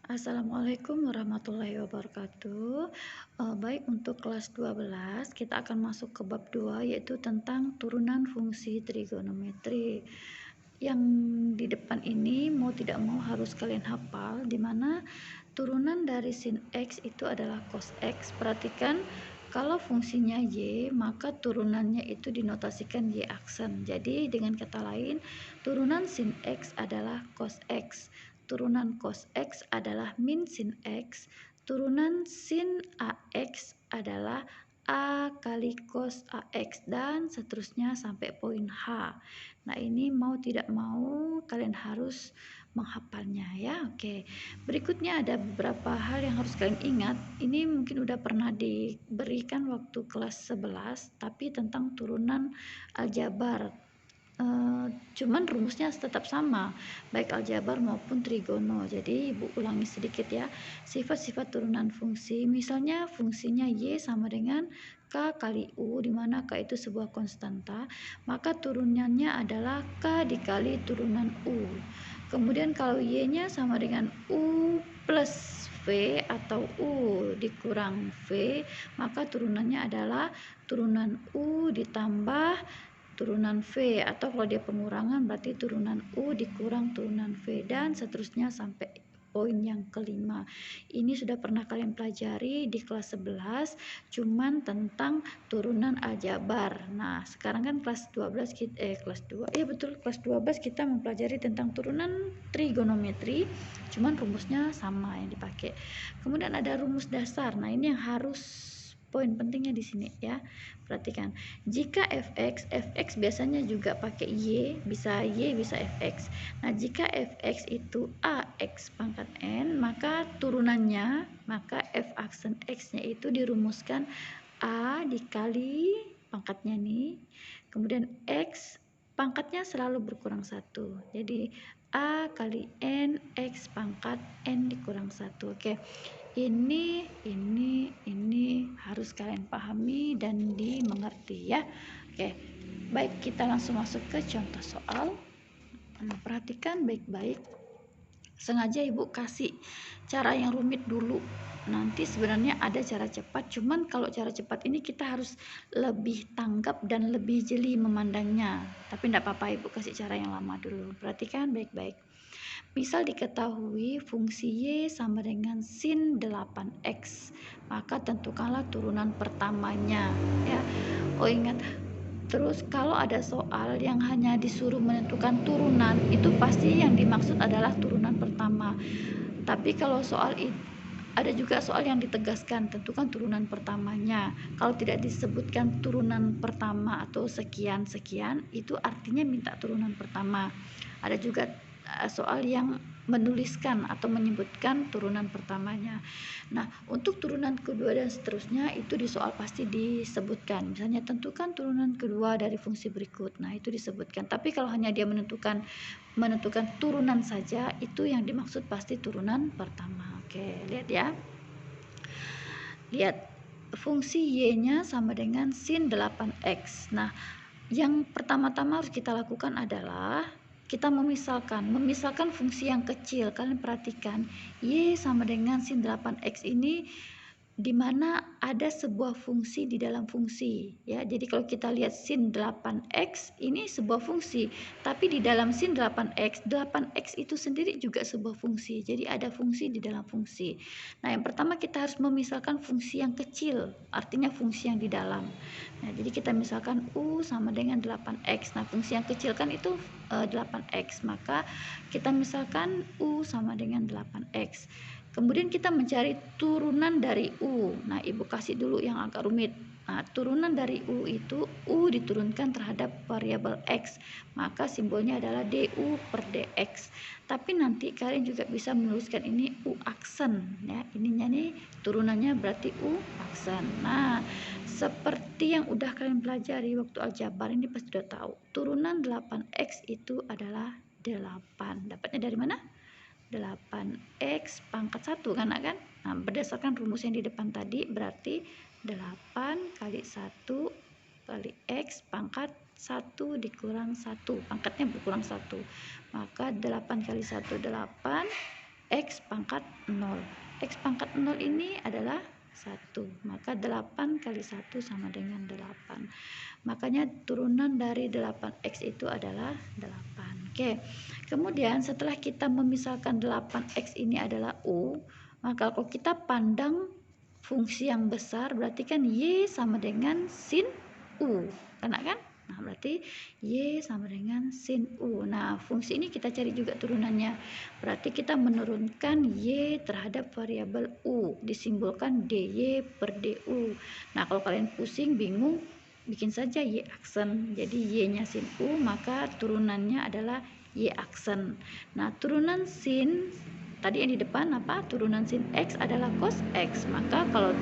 Assalamualaikum warahmatullahi wabarakatuh. Baik, untuk kelas 12 kita akan masuk ke bab 2, yaitu tentang turunan fungsi trigonometri. Yang di depan ini mau tidak mau harus kalian hafal, di mana turunan dari sin X itu adalah cos X. Perhatikan, kalau fungsinya Y, maka turunannya itu dinotasikan Y aksen. Jadi dengan kata lain, turunan sin X adalah cos X. Turunan cos X adalah min sin X, turunan sin AX adalah A kali cos AX, dan seterusnya sampai poin H. Nah, ini mau tidak mau kalian harus menghafalnya ya. Oke. Berikutnya ada beberapa hal yang harus kalian ingat. Ini mungkin udah pernah diberikan waktu kelas 11, tapi tentang turunan aljabar. Cuman rumusnya tetap sama, baik aljabar maupun trigono. Jadi ibu ulangi sedikit ya, sifat-sifat turunan fungsi. Misalnya fungsinya Y sama dengan K kali U, di mana K itu sebuah konstanta, maka turunannya adalah K dikali turunan U. Kemudian kalau Y-nya sama dengan U plus V atau U dikurang V, maka turunannya adalah turunan U ditambah turunan V, atau kalau dia pengurangan berarti turunan U dikurang turunan V, dan seterusnya sampai poin yang kelima. Ini sudah pernah kalian pelajari di kelas 11, cuman tentang turunan aljabar. Nah, sekarang kan kelas 12 kelas 2. Iya betul, kelas 12 kita mempelajari tentang turunan trigonometri, cuman rumusnya sama yang dipakai. Kemudian ada rumus dasar. Nah, ini yang harus poin pentingnya di sini ya. Perhatikan, jika fx biasanya juga pakai y bisa fx. Nah, jika fx itu ax pangkat n, maka turunannya, maka f aksen x-nya itu dirumuskan a dikali pangkatnya nih, kemudian x pangkatnya selalu berkurang 1. Jadi a kali n x pangkat n dikurang 1. Oke. Ini harus kalian pahami dan dimengerti ya. Oke, baik, kita langsung masuk ke contoh soal. Perhatikan baik-baik. Sengaja ibu kasih cara yang rumit dulu. Nanti sebenarnya ada cara cepat, cuman kalau cara cepat ini kita harus lebih tanggap dan lebih jeli memandangnya. Tapi tidak apa-apa, ibu kasih cara yang lama dulu. Perhatikan baik-baik. Misal diketahui fungsi Y sama dengan sin 8X, maka tentukanlah turunan pertamanya ya. Oh, ingat, terus kalau ada soal yang hanya disuruh menentukan turunan, itu pasti yang dimaksud adalah turunan pertama. Tapi kalau ada juga soal yang ditegaskan tentukan turunan pertamanya. Kalau tidak disebutkan turunan pertama atau sekian-sekian, itu artinya minta turunan pertama. Ada juga soal yang menuliskan atau menyebutkan turunan pertamanya. Nah, untuk turunan kedua dan seterusnya itu di soal pasti disebutkan. Misalnya tentukan turunan kedua dari fungsi berikut. Nah, itu disebutkan. Tapi kalau hanya dia menentukan turunan saja, itu yang dimaksud pasti turunan pertama. Oke, lihat ya. Lihat, fungsi Y-nya sama dengan sin 8X. Nah, yang pertama-tama harus kita lakukan adalah kita memisahkan fungsi yang kecil. Kalian perhatikan, Y sama dengan sin 8X ini di mana ada sebuah fungsi di dalam fungsi ya. Jadi kalau kita lihat sin 8x ini sebuah fungsi, tapi di dalam sin 8x itu sendiri juga sebuah fungsi. Jadi ada fungsi di dalam fungsi. Nah, yang pertama kita harus memisahkan fungsi yang kecil, artinya fungsi yang di dalam. Nah, jadi kita misalkan U sama dengan 8x. Nah, fungsi yang kecil kan itu 8x, maka kita misalkan U sama dengan 8x. Kemudian kita mencari turunan dari U. Nah, ibu kasih dulu yang agak rumit. Nah, turunan dari U itu U diturunkan terhadap variabel X, maka simbolnya adalah DU per DX. Tapi nanti kalian juga bisa menuliskan ini U aksen ya. Ininya nih turunannya berarti U aksen. Nah, seperti yang udah kalian pelajari waktu aljabar, ini pasti sudah tahu. Turunan 8X itu adalah 8. Dapatnya dari mana? 8x pangkat 1 kan? Nah, berdasarkan rumus yang di depan tadi berarti 8 kali 1 kali x pangkat 1 dikurang 1, pangkatnya berkurang 1, maka 8 kali 1 8, X pangkat 0. X pangkat 0 ini adalah 1, maka 8 kali 1 sama dengan 8. Makanya turunan dari 8X itu adalah 8. Oke, kemudian setelah kita memisalkan 8X ini adalah U, maka kalau kita pandang fungsi yang besar, berarti kan Y sama dengan sin U, kena kan? Nah, berarti Y sama dengan sin U. Nah, fungsi ini kita cari juga turunannya. Berarti kita menurunkan Y terhadap variabel U, disimbolkan DY per DU. Nah, kalau kalian pusing, bingung, bikin saja Y aksen. Jadi Y-nya sin U, maka turunannya adalah Y aksen. Nah, turunan sin tadi yang di depan apa? Turunan sin X adalah cos X. Maka kalau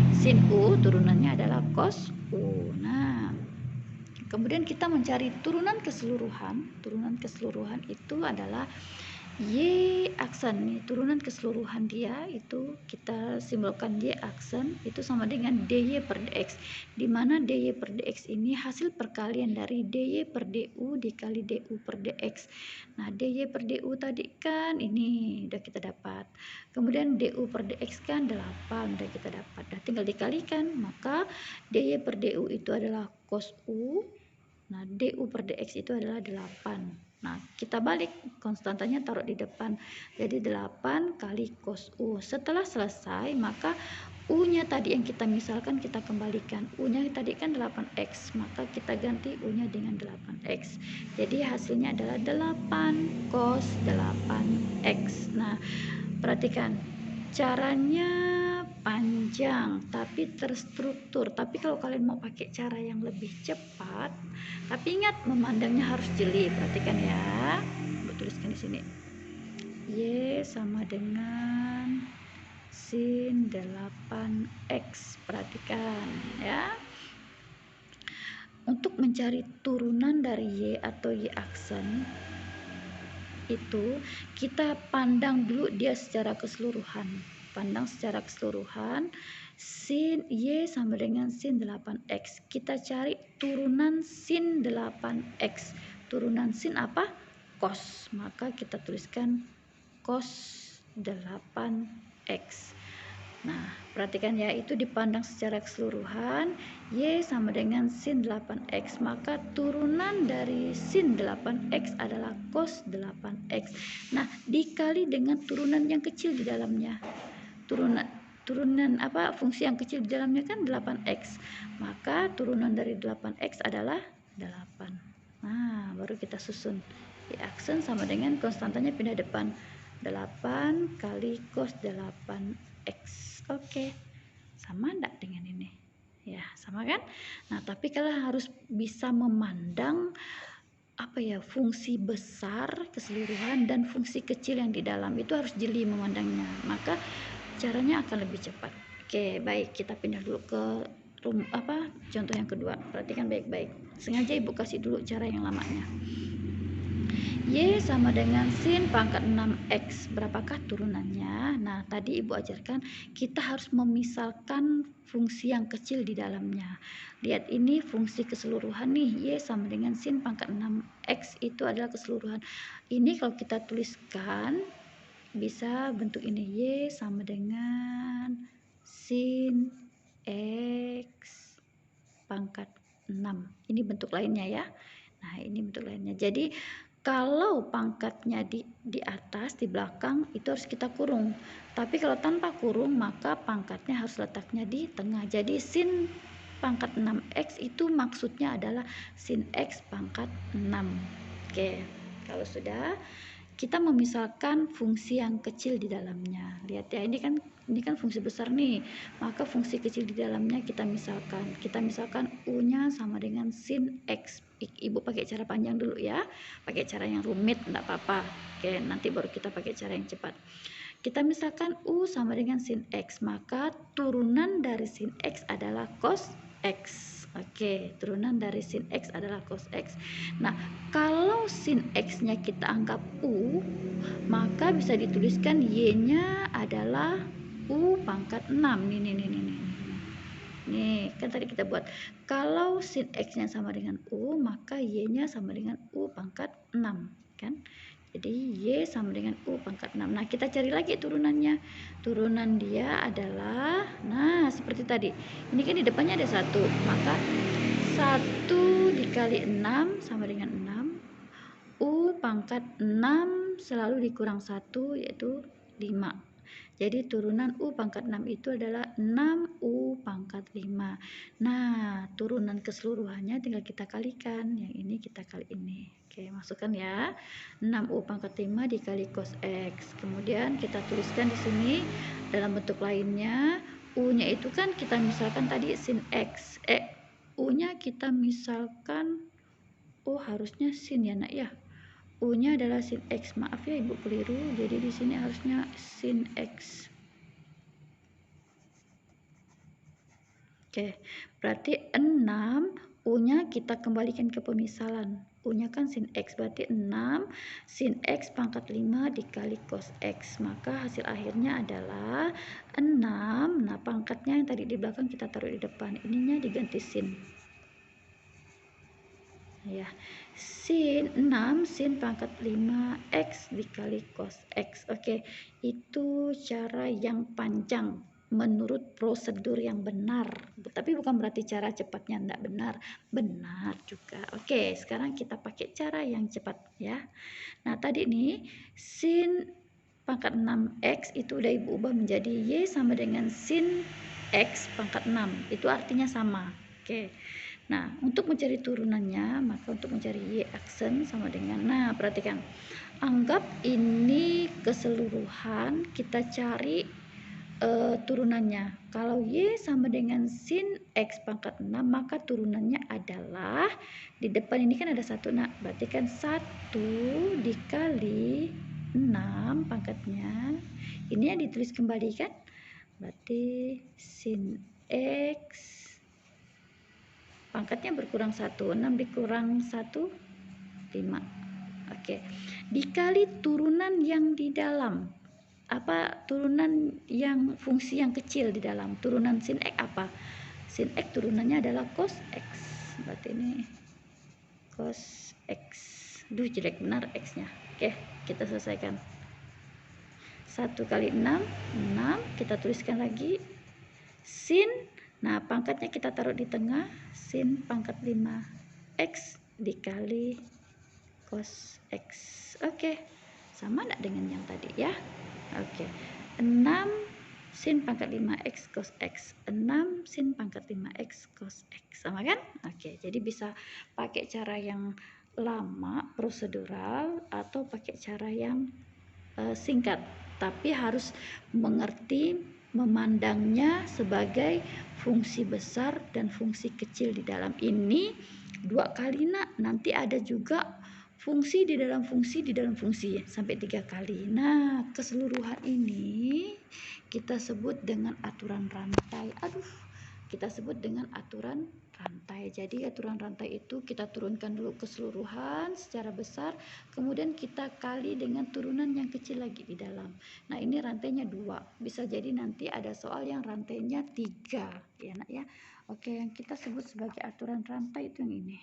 sin U turunannya adalah cos U. Nah, kemudian kita mencari turunan keseluruhan. Turunan keseluruhan itu adalah Y aksen nih, turunan keseluruhan dia itu kita simbolkan Y aksen itu sama dengan DY per DX, di mana DY per DX ini hasil perkalian dari DY per DU dikali DU per DX. Nah, DY per DU tadi kan ini udah kita dapat, kemudian DU per DX kan 8 udah kita dapat, nah tinggal dikalikan, maka DY per DU itu adalah cos U. Nah, DU per DX itu adalah 8. Nah, kita balik, konstantanya taruh di depan. Jadi 8 kali cos U. Setelah selesai, maka U-nya tadi yang kita misalkan kita kembalikan. U-nya tadi kan 8X, maka kita ganti U-nya dengan 8X. Jadi hasilnya adalah 8 cos 8X. Nah, perhatikan, caranya panjang tapi terstruktur. Tapi kalau kalian mau pakai cara yang lebih cepat, tapi ingat memandangnya harus jeli. Perhatikan ya. Gue tuliskan di sini. Y sama dengan sin 8X. Perhatikan ya. Untuk mencari turunan dari Y atau Y aksen itu kita pandang dulu dia secara keseluruhan. Pandang secara keseluruhan, sin Y sama dengan sin 8X. Kita cari turunan sin 8X. Turunan sin apa? Cos. Maka kita tuliskan cos 8X. Nah, perhatikan ya, itu dipandang secara keseluruhan. Y sama dengan sin 8X, maka turunan dari sin 8X adalah cos 8X. Nah, dikali dengan turunan yang kecil di dalamnya. Turunan apa? Fungsi yang kecil di dalamnya kan 8X. Maka turunan dari 8X adalah 8. Nah, baru kita susun. Y aksen sama dengan konstantanya pindah depan. 8 kali cos 8X. Oke, sama enggak dengan ini? Ya, sama kan? Nah, tapi kalian harus bisa memandang apa ya, fungsi besar keseluruhan dan fungsi kecil yang di dalam. Itu harus jeli memandangnya. Maka caranya akan lebih cepat. Oke, baik, kita pindah dulu ke contoh yang kedua. Perhatikan baik-baik. Sengaja Ibu kasih dulu cara yang lamanya. Y sama dengan sin pangkat 6X. Berapakah turunannya? Nah, tadi Ibu ajarkan kita harus memisalkan fungsi yang kecil di dalamnya. Lihat ini fungsi keseluruhan nih. Y sama dengan sin pangkat 6X itu adalah keseluruhan. Ini kalau kita tuliskan bisa bentuk ini. Y sama dengan sin X pangkat 6. Ini bentuk lainnya ya. Nah, ini bentuk lainnya. Jadi kalau pangkatnya di atas, di belakang, itu harus kita kurung. Tapi kalau tanpa kurung, maka pangkatnya harus letaknya di tengah. Jadi sin pangkat 6X itu maksudnya adalah sin X pangkat 6. Oke, kalau sudah, kita memisalkan fungsi yang kecil di dalamnya. Lihat ya, ini kan fungsi besar nih. Maka fungsi kecil di dalamnya kita misalkan. Kita misalkan U-nya sama dengan sin X. Ibu pakai cara panjang dulu ya. Pakai cara yang rumit enggak apa-apa. Oke, nanti baru kita pakai cara yang cepat. Kita misalkan U sama dengan sin X, maka turunan dari sin X adalah cos X. Oke, turunan dari sin X adalah cos X. Nah, kalau sin X-nya kita anggap U, maka bisa dituliskan Y-nya adalah U pangkat 6. Nih, kan tadi kita buat. Kalau sin X-nya sama dengan U, maka Y-nya sama dengan U pangkat 6. Kan? Jadi Y sama dengan U pangkat 6. Nah, kita cari lagi turunannya. Turunan dia adalah, nah seperti tadi. Ini kan di depannya ada 1, maka 1 dikali 6 sama dengan 6. U pangkat 6 selalu dikurang 1 yaitu 5. Jadi turunan U pangkat 6 itu adalah 6U pangkat 5. Nah, turunan keseluruhannya tinggal kita kalikan. Yang ini kita kali ini. Oke, masukkan ya. 6U pangkat 5 dikali cos X. Kemudian kita tuliskan di sini dalam bentuk lainnya. U-nya itu kan kita misalkan tadi sin X. U-nya kita misalkan, oh harusnya sin ya nak ya. U-nya adalah sin X. Maaf ya Ibu keliru. Jadi di sini harusnya sin X. Oke, berarti 6 U-nya kita kembalikan ke pemisalan. U-nya kan sin X, berarti 6 sin X pangkat 5 dikali cos X. Maka hasil akhirnya adalah 6. Nah, pangkatnya yang tadi di belakang kita taruh di depan. Ininya diganti sin. Ya, sin 6 sin pangkat 5 X dikali cos X. Oke, itu cara yang panjang menurut prosedur yang benar, tapi bukan berarti cara cepatnya tidak benar, benar juga. Oke, sekarang kita pakai cara yang cepat ya. Nah, tadi nih sin pangkat 6X itu udah Ibu ubah menjadi Y sama dengan sin X pangkat 6. Itu artinya sama. Oke. Nah, untuk mencari turunannya, maka untuk mencari Y aksen sama dengan, nah perhatikan, anggap ini keseluruhan, kita cari turunannya. Kalau Y sama dengan sin X pangkat 6, maka turunannya adalah, di depan ini kan ada 1 nak, berarti kan 1 dikali 6 pangkatnya, ini yang ditulis kembali kan, berarti sin X pangkatnya berkurang 1, 6 dikurang 1, 5. Oke, dikali turunan yang di dalam, apa turunan yang fungsi yang kecil di dalam. Turunan sin X apa? Sin X turunannya adalah cos X. Berarti ini cos X. Duh, jelek benar X-nya. Oke, kita selesaikan. 1 kali 6, 6. Kita tuliskan lagi. Sin, nah pangkatnya kita taruh di tengah. Sin pangkat 5 X dikali cos X. Oke, sama enggak dengan yang tadi ya? Oke, 6 sin pangkat 5x cos X. 6 sin pangkat 5x cos X. Sama kan? Oke, jadi bisa pakai cara yang lama, prosedural, atau pakai cara yang singkat. Tapi harus mengerti, memandangnya sebagai fungsi besar dan fungsi kecil di dalam ini. 2 kali nak, nanti ada juga fungsi di dalam fungsi sampai 3 kali. Nah, keseluruhan ini kita sebut dengan aturan rantai. Kita sebut dengan aturan rantai. Jadi aturan rantai itu kita turunkan dulu keseluruhan secara besar, kemudian kita kali dengan turunan yang kecil lagi di dalam. Nah, ini rantainya 2. Bisa jadi nanti ada soal yang rantainya 3, ya nak ya. Oke, yang kita sebut sebagai aturan rantai itu yang ini.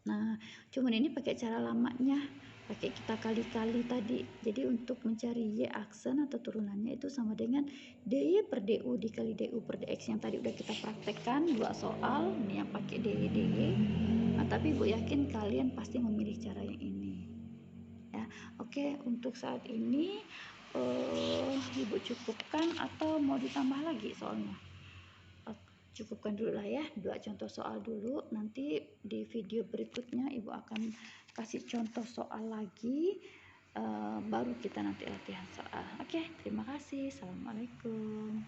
Nah, cuman ini pakai cara lamanya, pakai kita kali-kali tadi. Jadi untuk mencari Y aksen atau turunannya itu sama dengan DY per DU dikali DU per DX yang tadi udah kita praktekkan 2 soal. Ini yang pakai DY. Nah, tapi Ibu yakin kalian pasti memilih cara yang ini. Ya, oke, untuk saat ini Ibu cukupkan atau mau ditambah lagi soalnya? Cukupkan dulu lah ya, 2 contoh soal dulu. Nanti di video berikutnya Ibu akan kasih contoh soal lagi, baru kita nanti latihan soal. Oke, terima kasih. Assalamualaikum.